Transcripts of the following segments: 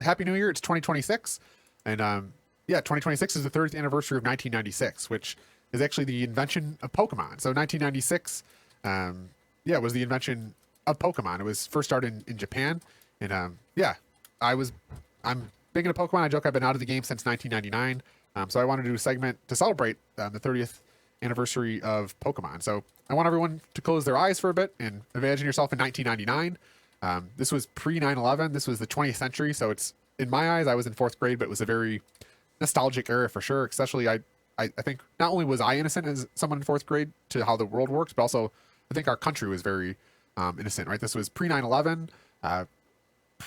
Happy New Year. It's 2026. And yeah, 2026 is the 30th anniversary of 1996, which is actually the invention of Pokemon. So 1996, yeah, was the invention of Pokemon. It was first started in Japan. And yeah, I'm big into Pokemon. I joke I've been out of the game since 1999. So I wanted to do a segment to celebrate the 30th anniversary of Pokemon. So I want everyone to close their eyes for a bit and imagine yourself in 1999. This was pre 9/11. This was the 20th century. So it's, in my eyes, I was in fourth grade, but it was a very nostalgic era for sure. Especially, I think not only was I innocent as someone in fourth grade to how the world works, but also I think our country was very innocent, right? This was pre 9/11.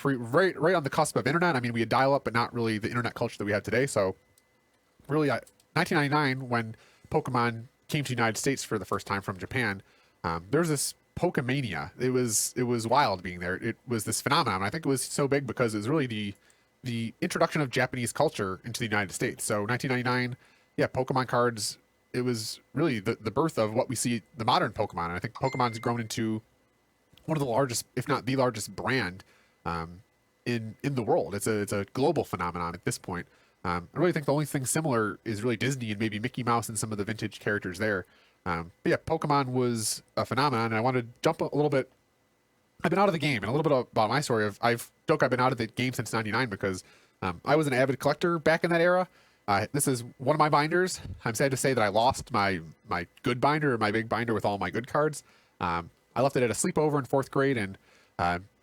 Right on the cusp of internet. I mean, we had dial up, but not really the internet culture that we have today. So really, 1999, when Pokemon came to the United States for the first time from Japan, there's this Pokemania. It was wild being there. It was this phenomenon. I think it was so big because it was really the introduction of Japanese culture into the United States. So 1999, yeah, Pokemon cards. It was really the birth of what we see the modern Pokemon. And I think Pokemon's grown into one of the largest, if not the largest brand in the world. It's a global phenomenon at this point. I really think the only thing similar is really Disney and maybe Mickey Mouse and some of the vintage characters there. But yeah, Pokemon was a phenomenon, and I wanted to jump a little bit. I've been out of the game, and a little bit about my story. I've been out of the game since '99 because I was an avid collector back in that era. This is one of my binders. I'm sad to say that I lost my good binder, my big binder with all my good cards. I left it at a sleepover in fourth grade and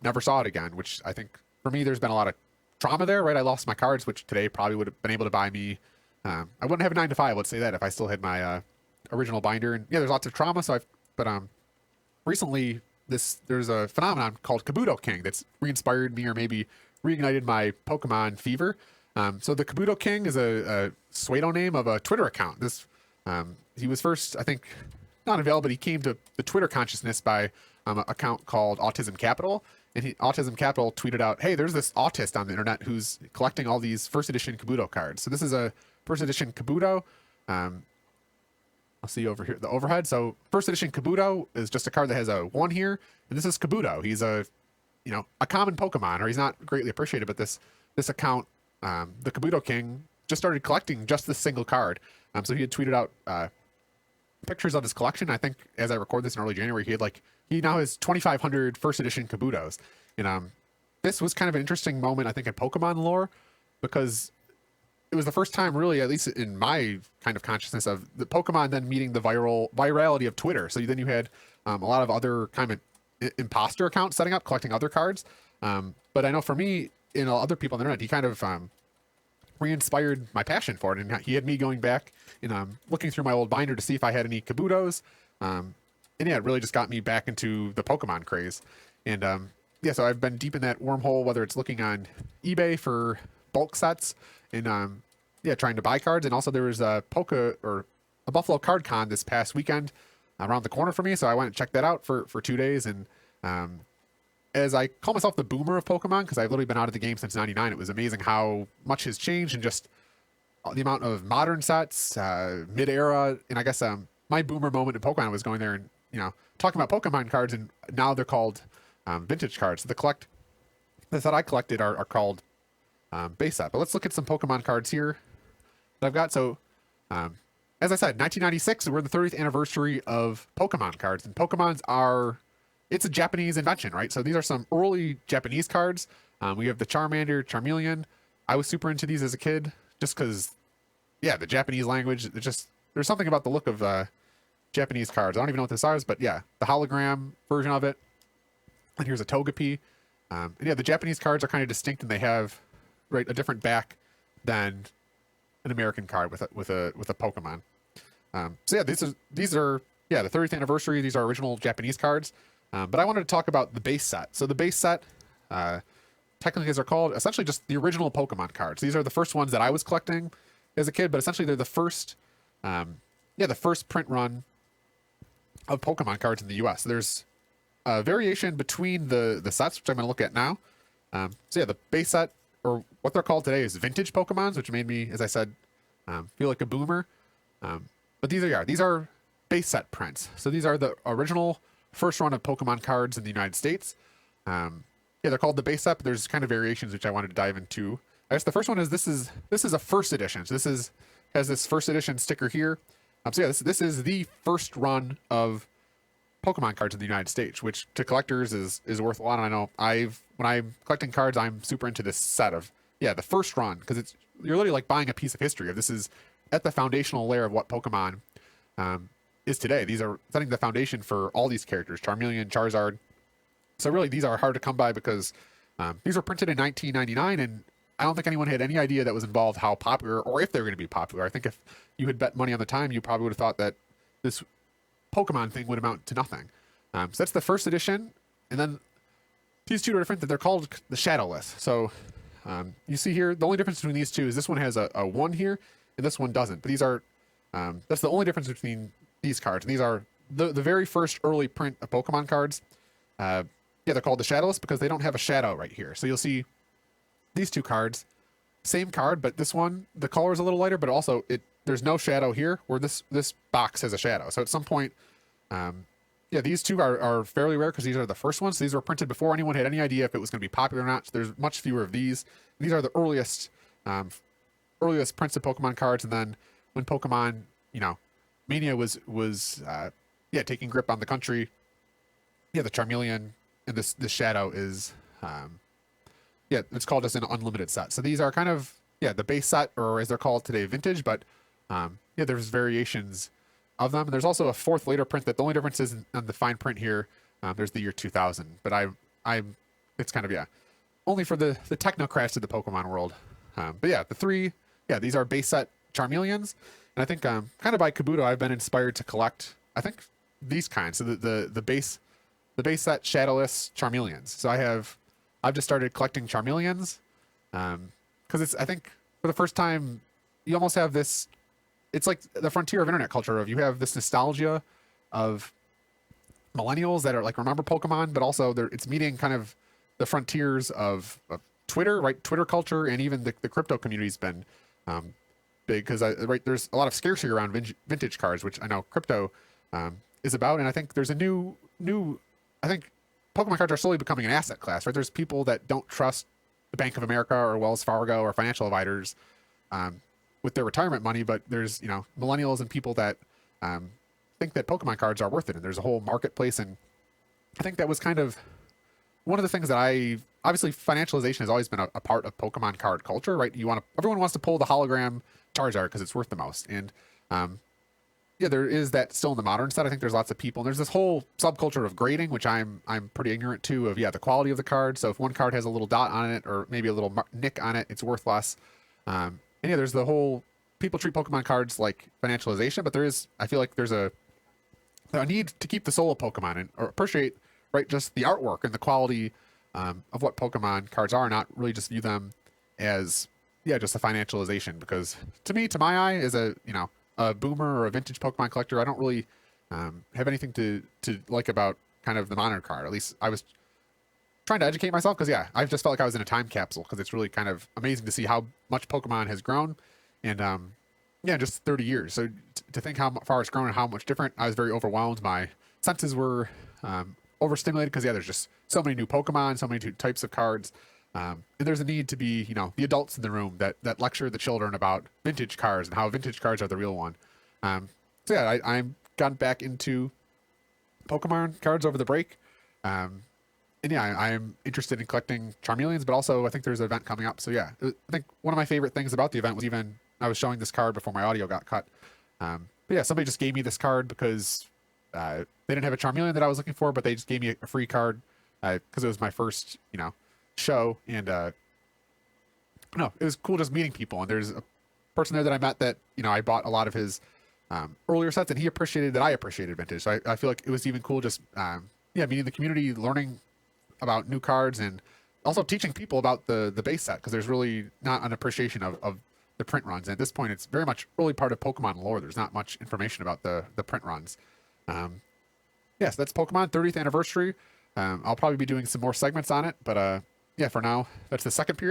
never saw it again, which I think for me, there's been a lot of trauma there, right? I lost my cards, which today probably would have been able to buy me. I wouldn't have a 9 to 5, let's say that, if I still had my original binder. And yeah, there's lots of trauma. But recently there's a phenomenon called Kabuto King that's re-inspired me or maybe reignited my Pokemon fever. So the Kabuto King is a pseudo name of a Twitter account. He was first, I think, not available, but he came to the Twitter consciousness by an account called Autism Capital. And Autism Capital tweeted out, hey, there's this autist on the internet who's collecting all these first edition Kabuto cards. So this is a first edition Kabuto. I'll see over here, the overhead. So first edition Kabuto is just a card that has a 1 here. And this is Kabuto. He's a common Pokemon, or he's not greatly appreciated, but this account, the Kabuto King, just started collecting just this single card. So he had tweeted out pictures of his collection. I think as I record this in early January, he now has 2,500 first edition Kabutos. And this was kind of an interesting moment, I think, in Pokemon lore, because it was the first time, really, at least in my kind of consciousness, of the Pokemon then meeting the virality of Twitter. So then you had a lot of other kind of imposter accounts setting up, collecting other cards. But I know for me, other people on the internet, he kind of re-inspired my passion for it. And he had me going back and looking through my old binder to see if I had any Kabutos. And yeah, it really just got me back into the Pokemon craze. And yeah, so I've been deep in that wormhole, whether it's looking on eBay for bulk sets and yeah, trying to buy cards. And also there was a Buffalo Card Con this past weekend around the corner for me. So I went and checked that out for 2 days. And as I call myself the boomer of Pokemon, because I've literally been out of the game since '99, it was amazing how much has changed and just the amount of modern sets, mid-era. And I guess my boomer moment in Pokemon was going there and, talking about Pokemon cards, and now they're called vintage cards. The set I collected are called base set. But let's look at some Pokemon cards here that I've got. So, as I said, 1996, we're the 30th anniversary of Pokemon cards, and it's a Japanese invention, right? So these are some early Japanese cards. We have the Charmander, Charmeleon. I was super into these as a kid, just because, yeah, the Japanese language. There's something about the look of Japanese cards. I don't even know what this is, but yeah, the hologram version of it. And here's a Togepi. And yeah, the Japanese cards are kind of distinct, and they have a different back than an American card with a Pokemon. So yeah, these are the 30th anniversary. These are original Japanese cards. But I wanted to talk about the base set. So the base set, technically as they're called, essentially just the original Pokemon cards. These are the first ones that I was collecting as a kid, but essentially they're the first print run of Pokemon cards in the US. There's a variation between the sets, which I'm going to look at now. So yeah, the base set, or what they're called today, is vintage Pokemons, which made me, as I said, feel like a boomer. But these are base set prints. So these are the original first run of Pokemon cards in the United States. Yeah, they're called the base set, but there's kind of variations which I wanted to dive into. I guess the first one is this is a first edition. So this is has this first edition sticker here. So yeah, this is the first run of Pokemon cards in the United States, which to collectors is worth a lot. And I know when I'm collecting cards, I'm super into this set of the first run, because you're literally like buying a piece of history. This is at the foundational layer of what Pokemon is today. These are setting the foundation for all these characters: Charmeleon, Charizard. So really, these are hard to come by because these were printed in 1999, and I don't think anyone had any idea that was involved how popular, or if they were going to be popular. I think if you had bet money on the time, you probably would have thought that this Pokemon thing would amount to nothing. So that's the first edition, and then these two are different. That they're called the Shadowless. So you see here, the only difference between these two is this one has a 1 here, and this one doesn't. But these are that's the only difference between these cards. And these are the very first early print of Pokemon cards. They're called the Shadowless because they don't have a shadow right here. So you'll see these two cards, same card, but this one, the color is a little lighter, but also there's no shadow here, where this box has a shadow. So at some point, these two are fairly rare because these are the first ones. So these were printed before anyone had any idea if it was going to be popular or not. So there's much fewer of these. These are the earliest prints of Pokemon cards. And then when Pokemon, mania was taking grip on the country, the Charmeleon and this shadow is it's called just an unlimited set. So these are kind of the base set, or as they're called today, vintage. But there's variations of them. And there's also a fourth later print that the only difference is on the fine print here. There's the year 2000, but it's kind of only for the technocrats of the Pokemon world. But the three these are base set Charmeleons, and I think kind of by Kabuto I've been inspired to collect I think these kinds. So the base set Shadowless Charmeleons. So I've just started collecting Charmeleons because it's, I think, for the first time you almost have this. It's like the frontier of internet culture of you have this nostalgia of millennials that are like remember Pokemon, but also it's meeting kind of the frontiers of Twitter, right? Twitter culture, and even the crypto community's been big because there's a lot of scarcity around vintage cards, which I know crypto is about, and I think there's a new. I think Pokemon cards are slowly becoming an asset class, right? There's people that don't trust the Bank of America or Wells Fargo or financial advisors with their retirement money, but there's millennials and people that think that Pokemon cards are worth it, and there's a whole marketplace. And I think that was kind of one of the things that obviously financialization has always been a part of Pokemon card culture, right? Everyone wants to pull the hologram Charizard because it's worth the most, and there is that still in the modern set. I think there's lots of people, and there's this whole subculture of grading, which I'm pretty ignorant to, of the quality of the card. So if one card has a little dot on it or maybe a little nick on it, it's worth less. And there's the whole people treat Pokemon cards like financialization, but I feel like there's a need to keep the soul of Pokemon or appreciate just the artwork and the quality of what Pokemon cards are, not really just view them as just a financialization. Because to my eye, as a boomer or a vintage Pokemon collector, I don't really have anything to like about kind of the modern card. At least I was trying to educate myself because I've just felt like I was in a time capsule, because it's really kind of amazing to see how much Pokemon has grown, and just 30 years. So to think how far it's grown and how much different, I was very overwhelmed. My senses were overstimulated because there's just so many new Pokemon, so many new types of cards. And there's a need to be, the adults in the room that lecture the children about vintage cards and how vintage cards are the real one. I'm gotten back into Pokemon cards over the break. I'm interested in collecting Charmeleons, but also I think there's an event coming up. So I think one of my favorite things about the event was I was showing this card before my audio got cut. Somebody just gave me this card because they didn't have a Charmeleon that I was looking for, but they just gave me a free card because it was my first, show. And it was cool just meeting people. And there's a person there that I met that I bought a lot of his earlier sets, and he appreciated that I appreciated vintage. So I feel like it was even cool just meeting the community, learning about new cards, and also teaching people about the base set, because there's really not an appreciation of the print runs. And at this point, it's very much early part of Pokemon lore. There's not much information about the print runs. So that's Pokemon 30th anniversary. I'll probably be doing some more segments on it, but for now, that's the second period.